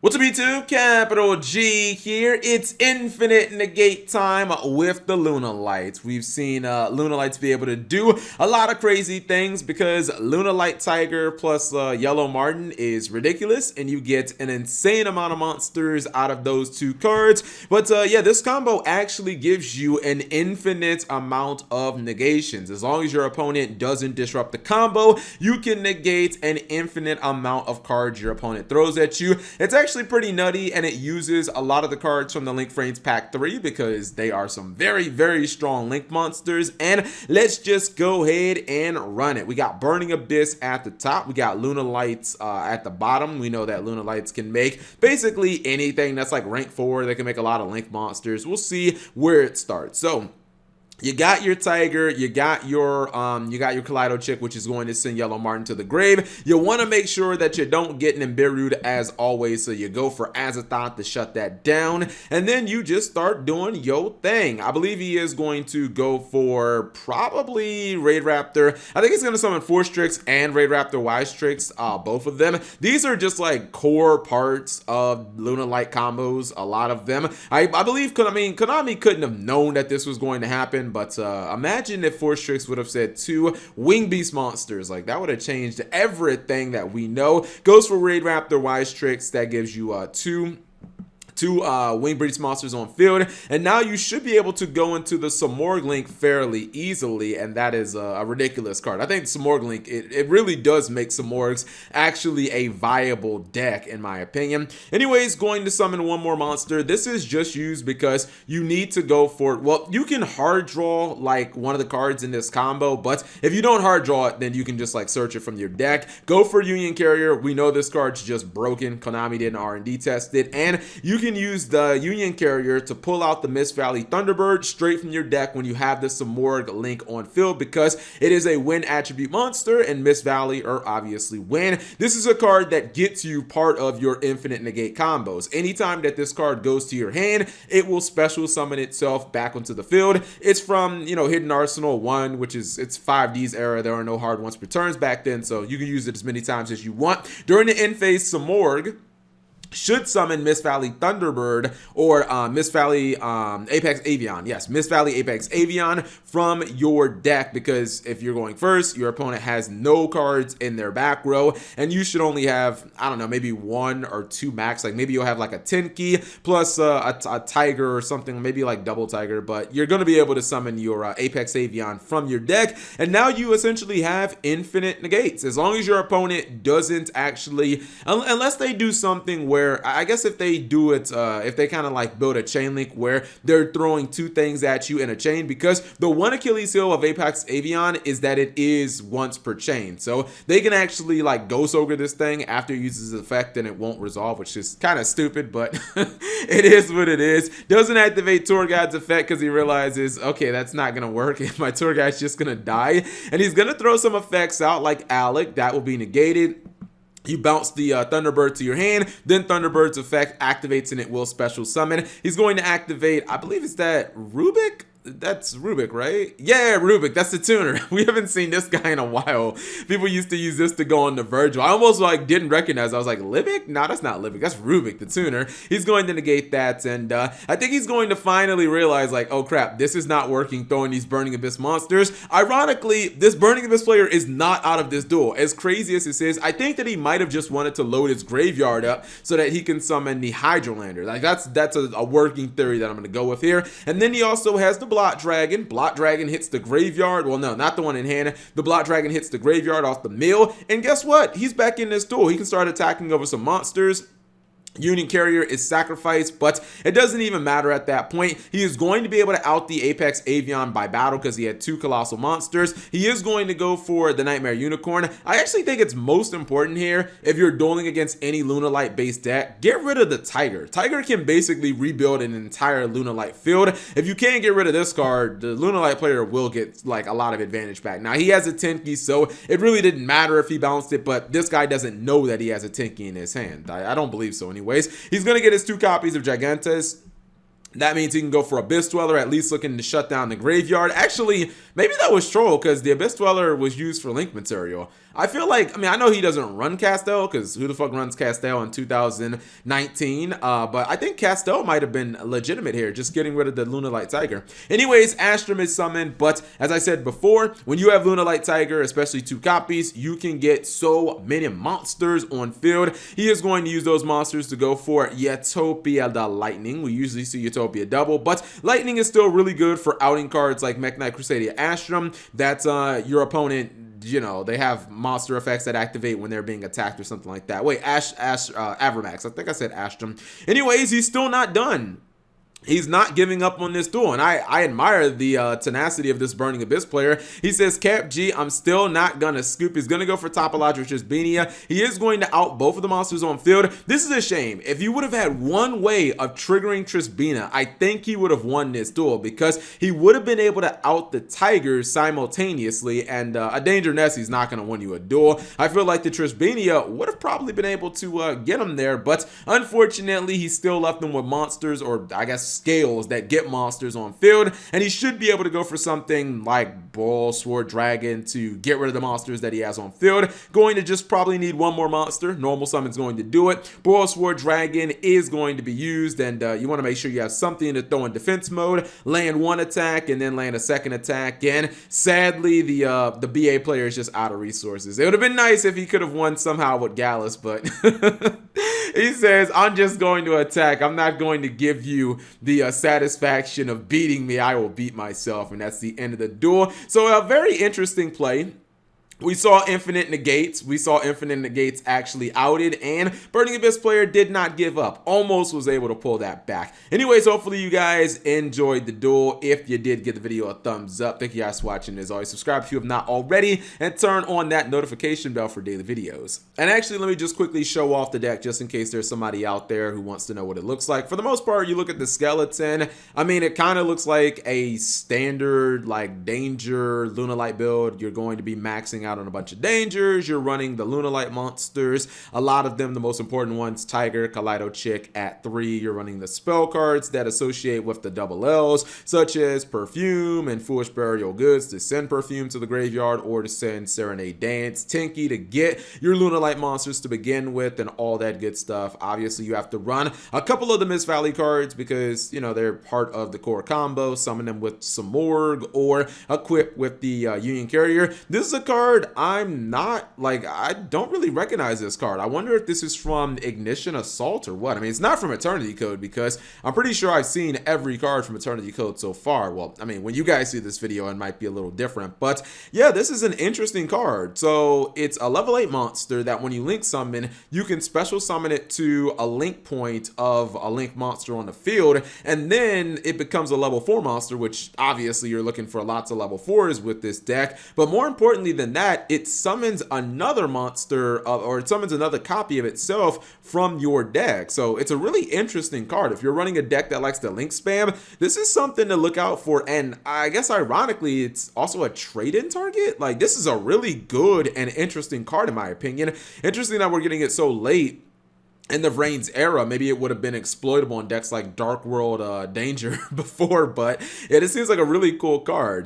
What's up YouTube? Capital G here. It's infinite negate time with the Luna Lights. We've seen Luna Lights be able to do a lot of crazy things because Luna Light Tiger plus Yellow Martin is ridiculous and you get an insane amount of monsters out of those two cards. But yeah, this combo actually gives you an infinite amount of negations. As long as your opponent doesn't disrupt the combo, you can negate an infinite amount of cards your opponent throws at you. It's actually pretty nutty, and it uses a lot of the cards from the Link Frames Pack 3 because they are some very strong Link monsters. And let's just go ahead and run it. We got Burning Abyss at the top. We got Luna Lights at the bottom. We know that Luna Lights can make basically anything that's like rank 4. They can make a lot of Link monsters. We'll see where it starts. So you got your Tiger, you got your Kaleido Chick, which is going to send Yellow Martin to the grave. You want to make sure that you don't get Nibiru'd as always, so you go for Azathoth to shut that down, and then you just start doing your thing. I believe he is going to go for probably Raid Raptor. I think he's going to summon Force Tricks and Raid Raptor Wise Tricks, both of them. These are just like core parts of Luna Light combos, a lot of them. I believe, Konami couldn't have known that this was going to happen. But imagine if Force Tricks would have said 2 Wing Beast monsters. Like, that would have changed everything that we know. Goes for Raid Raptor Wise Tricks. That gives you two Wing Beast monsters on field, and now you should be able to go into the Samorg Link fairly easily, and that is a ridiculous card. I think Samorg Link, it really does make Samorgs actually a viable deck in my opinion. Anyways, going to summon one more monster. This is just used because you need to go for, well, you can hard draw like one of the cards in this combo, but if you don't hard draw it, then you can just like search it from your deck. Go for Union Carrier. We know this card's just broken. Konami didn't R&D test it, and you can use the Union Carrier to pull out the Mist Valley Thunderbird straight from your deck when you have the Samorg Link on field, because it is a win attribute monster and Mist Valley are obviously win. This is a card that gets you part of your infinite negate combos. Anytime that this card goes to your hand, it will special summon itself back onto the field. It's from, Hidden Arsenal 1, which is, it's 5D's era. There are no hard once per turns back then, so you can use it as many times as you want. During the end phase, Samorg should summon Mist Valley Thunderbird or Mist Valley Apex Avian. Yes, Mist Valley Apex Avian from your deck, because if you're going first, your opponent has no cards in their back row, and you should only have, I don't know, maybe 1 or 2 max. Like maybe you'll have like a Tenki plus a Tiger or something, maybe like double Tiger, but you're going to be able to summon your Apex Avian from your deck, and now you essentially have infinite negates. As long as your opponent doesn't actually, unless they do something where, I guess if they do it, if they kind of like build a chain link where they're throwing 2 things at you in a chain, because the one Achilles heel of Apex Avian is that it is once per chain. So they can actually like Ghost Ogre this thing after it uses its effect and it won't resolve, which is kind of stupid, but it is what it is. Doesn't activate Tour Guide's effect because he realizes, okay, that's not going to work. My Tour Guide's just going to die. And he's going to throw some effects out like Alec. That will be negated. You bounce the Thunderbird to your hand, then Thunderbird's effect activates and it will special summon. He's going to activate, I believe it's that Rubik? That's Rubik, right? Yeah, Rubik. That's the tuner. We haven't seen this guy in a while. People used to use this to go on the Virgil. I almost like didn't recognize. I was like, Libic? No, that's not Libic. That's Rubik, the tuner. He's going to negate that, and I think he's going to finally realize, like, oh crap, this is not working, throwing these Burning Abyss monsters. Ironically, this Burning Abyss player is not out of this duel. As crazy as this is, I think that he might have just wanted to load his graveyard up so that he can summon the Hydrolander. Like, that's a working theory that I'm going to go with here. And then he also has the Blot Dragon. Blot Dragon hits the graveyard. Well, no, not the one in hand. The Blot Dragon hits the graveyard off the mill. And guess what? He's back in this duel. He can start attacking over some monsters. Union Carrier is sacrificed, but it doesn't even matter at that point. He is going to be able to out the Apex Avian by battle because he had 2 colossal monsters. He is going to go for the Nightmare Unicorn. I actually think it's most important here, if you're dueling against any Luna Light based deck, get rid of the Tiger. Tiger can basically rebuild an entire Luna Light field. If you can't get rid of this card, the Luna Light player will get like a lot of advantage back. Now he has a Tenki, so it really didn't matter if he bounced it, but this guy doesn't know that he has a Tenki in his hand. I don't believe so anyway. He's going to get his 2 copies of Gigantes. That means he can go for Abyss Dweller, at least looking to shut down the graveyard. Actually, maybe that was troll because the Abyss Dweller was used for Link material. I feel like, I mean, I know he doesn't run Castel because who the fuck runs Castel in 2019? But I think Castel might have been legitimate here, just getting rid of the Lunalight Tiger. Anyways, Astrum is summoned, but as I said before, when you have Lunalight Tiger, especially 2 copies, you can get so many monsters on field. He is going to use those monsters to go for Utopia the Lightning. We usually see Utopia double, but Lightning is still really good for outing cards like Mech Knight Crusadia Astrum. That's your opponent, you know, they have monster effects that activate when they're being attacked or something like that. Wait, Avramax. I think I said Astrum. Anyways, he's still not done. He's not giving up on this duel, and I admire the tenacity of this Burning Abyss player. He says, Cap G, I'm still not gonna scoop. He's gonna go for Topological Trisbenia. He is going to out both of the monsters on field. This is a shame. If you would have had one way of triggering Trisbenia, I think he would have won this duel because he would have been able to out the Tigers simultaneously, and a Danger Nessie's not gonna win you a duel. I feel like the Trisbenia would have probably been able to get him there, but unfortunately, he still left them with monsters, or I guess scales that get monsters on field, and he should be able to go for something like Boil Sword Dragon to get rid of the monsters that he has on field. Going to just probably need one more monster. Normal Summon's going to do it. Boil Sword Dragon is going to be used, and you want to make sure you have something to throw in defense mode, land one attack, and then land a second attack. And sadly, the BA player is just out of resources. It would have been nice if he could have won somehow with Gallus, but he says, I'm just going to attack. I'm not going to give you the satisfaction of beating me. I will beat myself, and that's the end of the duel. So a very interesting play. We saw Infinite Negates. We saw Infinite Negates actually outed, and Burning Abyss player did not give up. Almost was able to pull that back. Anyways, hopefully you guys enjoyed the duel. If you did, give the video a thumbs up. Thank you guys for watching. As always, subscribe if you have not already, and turn on that notification bell for daily videos. And actually, let me just quickly show off the deck just in case there's somebody out there who wants to know what it looks like. For the most part, you look at the skeleton. I mean, it kind of looks like a standard, like, Danger Lunalight build. You're going to be maxing out on a bunch of dangers. You're running the Lunalight monsters, a lot of them, the most important ones, Tiger, Kaleido Chick at 3. You're running the spell cards that associate with the double L's, such as Perfume and Foolish Burial Goods to send Perfume to the graveyard, or to send Serenade Dance, Tinky to get your Lunalight monsters to begin with, and all that good stuff. Obviously, you have to run a couple of the Mist Valley cards because, you know, they're part of the core combo. Summon them with some Morgue or equip with the Union Carrier. This is a card I don't really recognize this card. I wonder if this is from Ignition Assault or what. I mean, it's not from Eternity Code because I'm pretty sure I've seen every card from Eternity Code so far. Well, I mean, when you guys see this video, it might be a little different. But yeah, this is an interesting card. So it's a level 8 monster that when you link summon, you can special summon it to a link point of a link monster on the field, and then it becomes a level 4 monster, which obviously you're looking for lots of level 4s with this deck. But more importantly than that, it summons another monster or it summons another copy of itself from your deck. So it's a really interesting card. If you're running a deck that likes to link spam, this is something to look out for. And I guess ironically, it's also a trade-in target. Like, this is a really good and interesting card in my opinion. Interesting that we're getting it so late in the Reigns era. Maybe it would have been exploitable in decks like Dark World Danger before, but yeah, it seems like a really cool card.